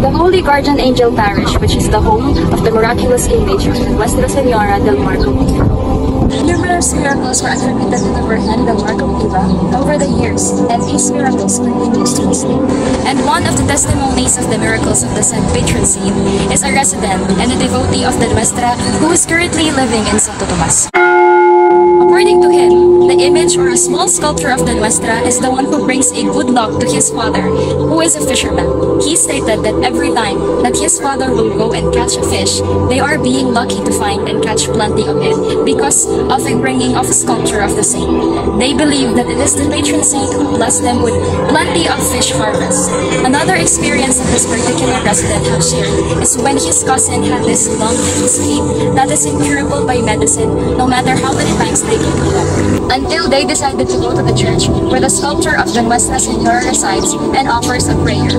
The Holy Guardian Angel Parish, which is the home of the miraculous image of Nuestra Señora del Mar Comitivo. Numerous miracles were attributed to the Virgin del Mar Comitiva over the years, and these miracles continue to this day. And one of the testimonies of the miracles of the Saint Patron Saint is a resident and a devotee of the Nuestra who is currently living in Santo Tomas. According to him, the image or a small sculpture of the Nuestra is the one who brings a good luck to his father, who is a fisherman. He stated that every time that his father will go and catch a fish, they are being lucky to find and catch plenty of it because of the bringing of a sculpture of the saint. They believe that it is the patron saint who blessed them with plenty of fish harvest. Another experience that this particular resident has shared is when his cousin had this lung disease that is incurable by medicine, no matter how many times they give it up. Until they decided to go to the church where the sculpture of the Nuestra Señora resides and offers a prayer.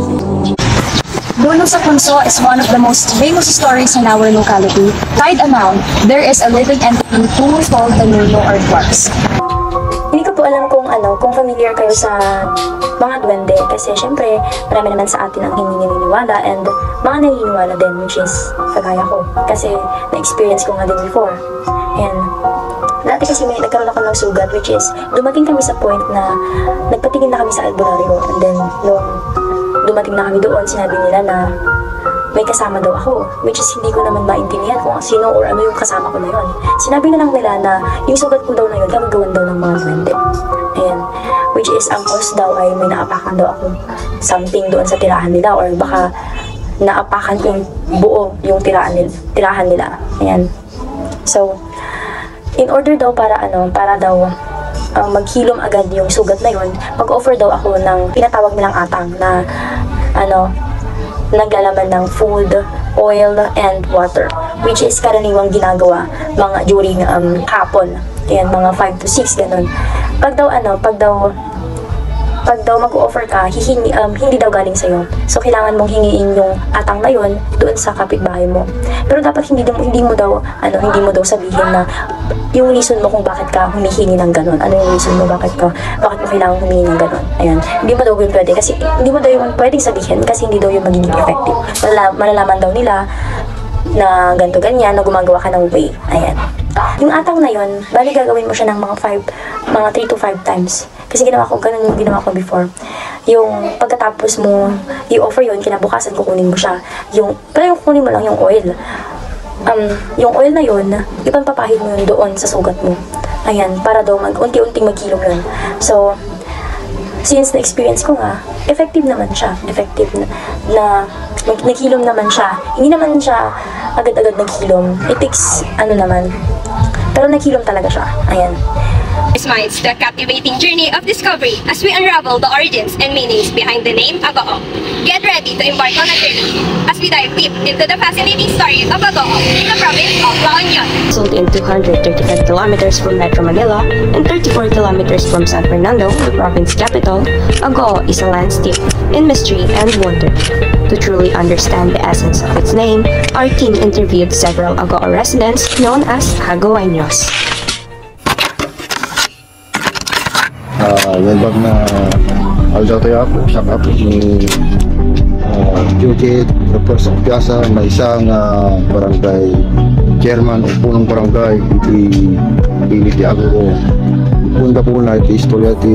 Dulo sa Punso is one of the most famous stories in our locality. Tied a mound, there is a living entity who is called the Nuno or Dwarfs. Hindi ko po alam kung familiar kayo sa mga duwende kasi syempre marami naman sa atin ang hindi naniniwala and mga naniniwala din, which is kagaya ko kasi na-experience ko nga din before. And dati kasi nagkaroon ako ng sugat, which is dumating kami sa point na nagpatingin na kami sa albularyo, and then nung dumating na kami doon, sinabi nila na may kasama daw ako, which is hindi ko naman maintindihan kung sino or ano yung kasama ko na yun. Sinabi na lang nila na yung sugat ko daw na yun gagawin daw ng mga duwende. Ayan, which is ang cause daw ay may naapakan daw ako something doon sa tirahan nila, or baka naapakan yung buo yung tirahan nila. Ayan. So, in order daw para daw maghilom agad yung sugat na yun, mag-offer daw ako ng pinatawag nilang atang na naglalaman ng food, oil, and water, which is karaniwang ginagawa mga during hapon. Ayan, mga 5 to 6 ganun. Pag daw mag-offer ka, hindi daw galing sa'yo. So, kailangan mong hingiin yung atang na yun doon sa kapitbahay mo. Pero dapat hindi mo daw sabihin na yung reason mo kung bakit ka humihingi ng ganun. Ano yung reason mo, bakit mo kailangan humingi ng ganun. Ayan. Hindi mo daw yun pwede kasi hindi mo daw yun pwedeng sabihin kasi hindi daw yun magiging effective. Malalaman daw nila na ganito ganyan, na gumagawa ka ng way. Ayan. Yung atang na yun, bali gagawin mo siya ng mga 3 to 5 times. Kasi ganun yung ginawa ko before. Yung pagkatapos mo i-offer yun, kinabukasan kukunin mo siya. Pero kukunin mo lang yung oil. Yung oil na yun, ipampapahid mo yun doon sa sugat mo. Ayan, para daw unti-unting maghilom yun. So, since na-experience ko nga, effective naman siya. Effective na naghilom naman siya. Hindi naman siya agad-agad naghilom. It takes, pero naghilom talaga siya. Ayan. Minds to a captivating journey of discovery as we unravel the origins and meanings behind the name Agoo. Get ready to embark on a journey as we dive deep into the fascinating story of Agoo in the province of La Union. Nestled in 235 kilometers from Metro Manila and 34 kilometers from San Fernando, the province capital, Agoo is a land steeped in mystery and wonder. To truly understand the essence of its name, our team interviewed several Agoo residents known as Agooeños. Welcome na aldaw tayo ako, shout out ni Judith, the first of Piazza, may isang barangay chairman o punong barangay, hindi ti Agoo. Kung po na iti istorya ti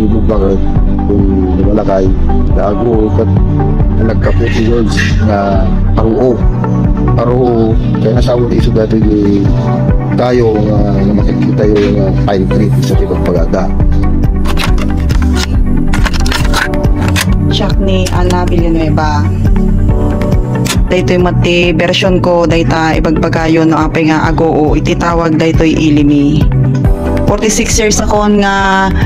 bubag kung malakay na Agoo kat nagkapo si George na Aroo, kaya nasawa ti iso dati tayo na makikita yung pine tree sa tibag pagada. Siyak ni Ana Villanueva. Daytoy mati version ko dayta ibagbagayon no apay nga Agoo ititawag daytoy ilimi. 46 years ako nga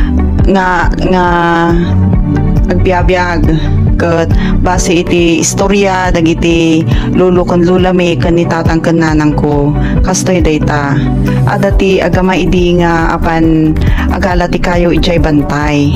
agbiabiyag ket base iti istorya dagiti lolo ken lulami ken ni tatang ken nanang ko kastoy dayta adati agama idi nga apan agala ti kayo ijay bantay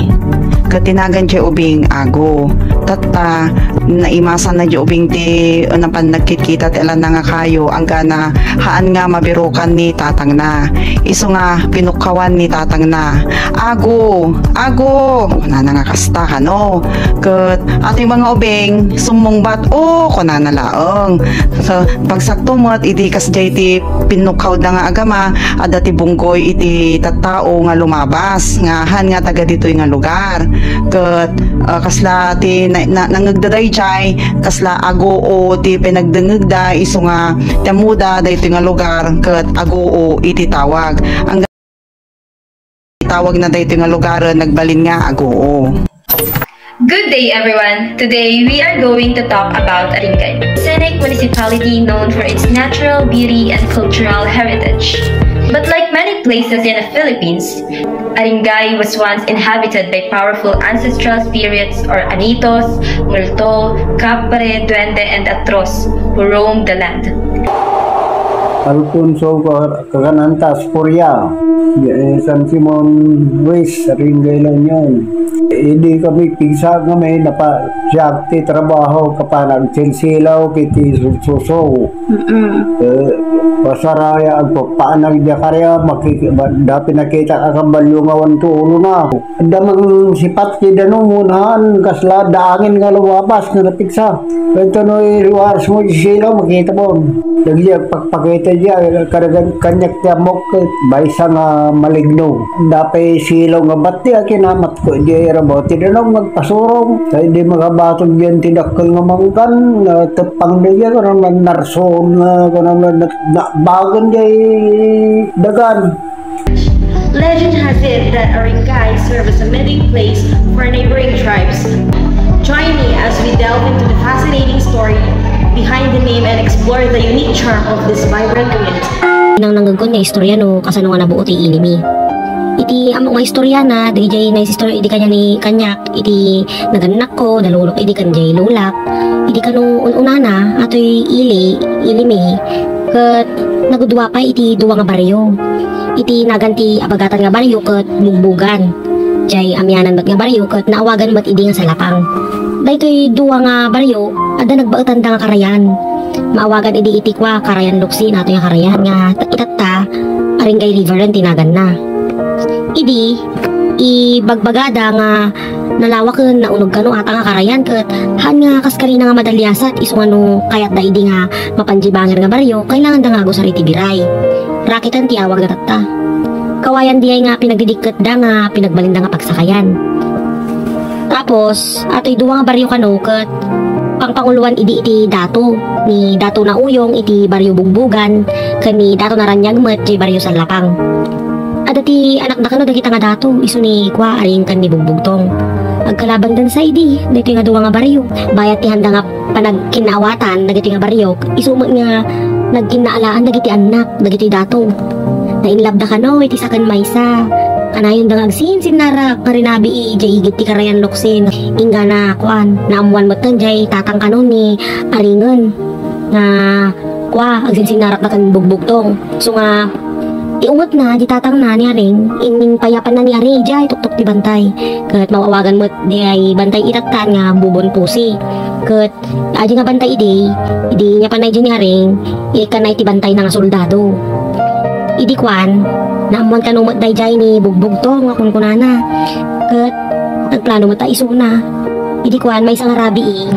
ket tinagan jay ubing Agoo tatta naimasan na jubing ti napan nagkikita ti alam na nga kayo ang gana haan nga mabirukan ni tatang na iso nga pinukawan ni tatang na ago kuna na nga kasta ka no ket ating mga ubing sumungbat kuna na laeng so pagsakto mo at iti kasjay ti pinukaw da nga agama ada ti bunggoy iti tattao nga lumabas nga han nga taga ditoy nga lugar ket kasla ti nangagdaday jay kasla agoo ti pinagdengegda iso nga temuda daytoy nga lugar ket agoo iti tawag ang tawag na daytoy nga lugar nagbalin nga agoo. Good day everyone! Today we are going to talk about Aringay, a scenic municipality known for its natural beauty and cultural heritage. But like many places in the Philippines, Aringay was once inhabited by powerful ancestral spirits or anitos, multo, kapre, duende, and atros who roamed the land. Alfonso Caganantas Poria, San Simon Ruiz, Aringay lang yun. Hindi kami pigsa kami napasyak ti trabaho kapanag silsilaw kiti suso. Pasaraya ang paanag diya karya dapat nakita akang balyungawan to ulo na. Damang sipat ki danungunahan kasla daangin nga lumabas na napigsa. Kaya no iwaras mo silsilaw makita mo. Nagya pagpakita diya kanyak diya mok baysa nga maligno. Dapat silaw nga bati akinamat ko diya mo tinanong magpasurong kaya di makabatog yan tinakal nga mangkan tepang niya karang narson karang bagan diya dagan. Legend has it that Aringay serves as a meeting place for neighboring tribes. Join me as we delve into the fascinating story behind the name and explore the unique charm of this vibrant community. Nang nanggagod nga istorya no kasano nga nabuo ti ilimi. Iti amo nga istorya na DJ na istorya iti kanya ni kanyak iti naganak ko dalulok iti kanjay lulak iti kanu ununana atoy ilimi ket nagudwa pa iti duwa nga baryo iti naganti abagatan nga baryo ket bugbugan jay amyanan bat nga baryo ket naawagan bat idi nga salapang daytoy duwa nga baryo adda nagbaetan da nga karayan maawagan idi iti kwa karayan luksin atoy nga karayan nga itatta Aringay River ang tinagan na. Idi ibagbagada nga nalawaken na unog kano ata nga karayan ket han nga kaskari na nga madalyasat isu ano kayat da idi nga mapanjibanger nga baryo kailangan da nga go sariti biray rakitan ti awag na tatta kawayan diay nga pinagdidikket da nga pinagbalinda nga pagsakayan tapos atoy duwa nga baryo kano ket pangpanguluan idi iti dato ni dato na uyong iti baryo bugbugan ken ni dato na ranyag met ti baryo salapang. Adati anak na kano dagita nga dato isu ni kwa aring kan ni bugbugtong agkalaban dan sa idi dito nga duwa nga baryo bayat ti handa nga panagkinaawatan dagiti nga baryo isu nga nagkinaalaan dagiti anak dagiti dato na inlab da kano iti sakan maysa kanayon da agsinsin nara karinabi jay igit ti karayan luksin ingga na kwan naamuan mo tan jay tatang kano ni aringan nga kwa agsinsin nara na kan bugbugtong so nga iungot na di tatang na ni aring ining payapan na ni aring jay tuktok ti bantay ket mawawagan mo di ay bantay itatan nga bubon pusi ket aji nga bantay idi nya panay di ni aring ikanay ti bantay na nga soldado idi kwan naamuan kanumot day jay ni bugbugtong nga kunkunana ket nagplano mo ta isuna idi kwan may isang rabi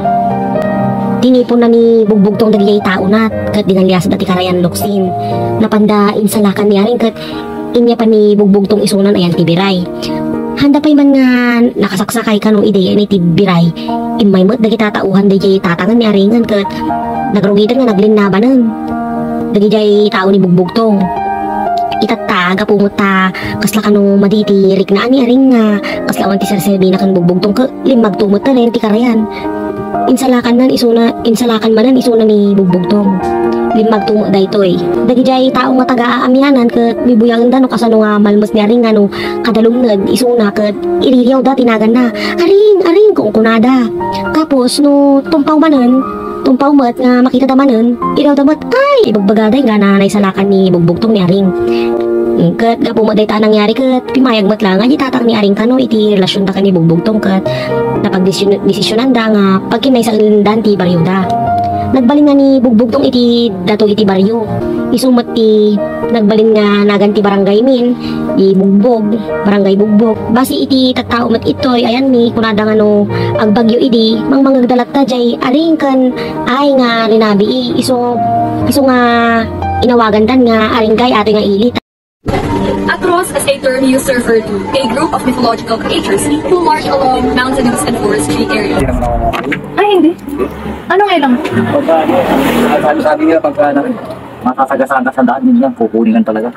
tinipon na ni bugbugtong dagiti tao nat ket dinalyas dati karayan luksin napanda insalakan ni aring ket inya pa ni bugbugtong isunan ayan ti biray handa pa man nga nakasaksakay kanu ide ni ti biray imay met dagiti tatauhan dagiti tatangan ni aringan ket nagrugitan nga naglinnabanen dagiti tao ni bugbugtong itatta gapungot ta kasla kanu maditi riknaan ni aring nga kasla awan ti serserbi na kan bugbugtong ket limag tumot ta ren ti karayan insalakan manan isuna ni bugbugtong limag tumo daytoy dagiti tao nga taga-aamyanan ket bibuyangan da no kasano nga malmos ni aring ano kadalumned isuna ket iririyaw da tinagan na aring kung kunada tapos no tumpaw met nga makita da manen iraw da met ay ibagbagaday nga nanay salakan ni bugbugtong ni aring Kat gapo mo day ta nangyari kat pimayag mat lang nga di tatak ni aring kano iti relasyon ta kani bugbugtong kat napagdesisyonan da nga pagkinay sa danti baryo da. Nagbalin nga ni bugbugtong iti dato iti baryo. Isumat ti nagbalin nga naganti barangay min di bugbog, barangay bugbog. Basi iti tattao mat itoy ayan ni kunada nga no agbagyo idi mangmangagdalat ta jay aring kan ay nga rinabi iso nga inawagan tan nga aring gay ato nga ilit. Atros, as a term used to refer to a group of mythological creatures who march along mountainous and forestry areas. Ay, hindi. Ano nga lang? Sabi nila pagka makasagasan ka sa daan, yun lang, kukunin talaga.